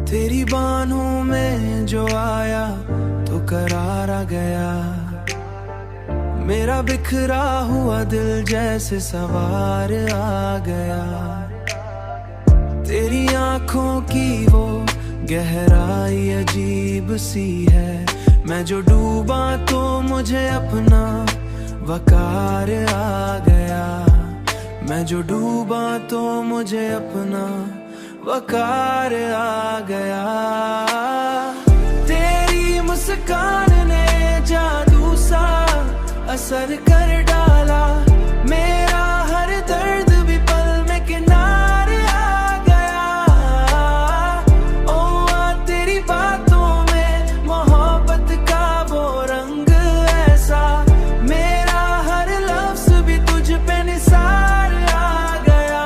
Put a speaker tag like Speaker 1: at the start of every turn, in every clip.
Speaker 1: तेरी बाहों में जो आया तो करार आ गया। मेरा बिखरा हुआ दिल जैसे सवार आ गया। तेरी आंखों की वो गहराई अजीब सी है। मैं जो डूबा तो मुझे अपना वकार आ गया। मैं जो डूबा तो मुझे अपना वकार आ गया। तेरी मुस्कान ने जादू सा असर कर डाला। मेरा हर दर्द भी पल में किनारे आ गया। ओ तेरी बातों में मोहब्बत का वो रंग ऐसा। मेरा हर लफ्ज भी तुझ पे निसार आ गया।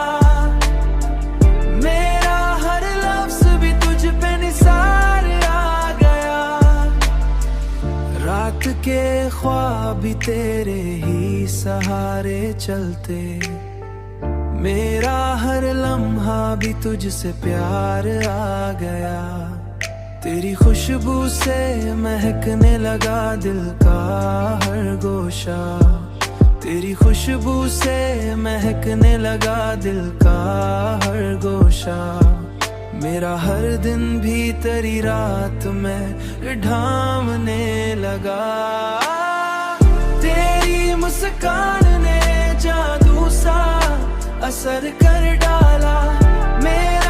Speaker 1: मेरा हर लफ्ज भी तुझ पे निसार आ गया। रात के ख्वाब भी तेरे ही सहारे चलते। मेरा हर लम्हा भी तुझसे प्यार आ गया। तेरी खुशबू से महकने लगा दिल का हर गोशा। तेरी खुशबू से महकने लगा दिल का हर गोशा। मेरा हर दिन भी तेरी रात में ढामने लगा। तेरी मुस्कान ने जादू सा असर कर डाला। मेरा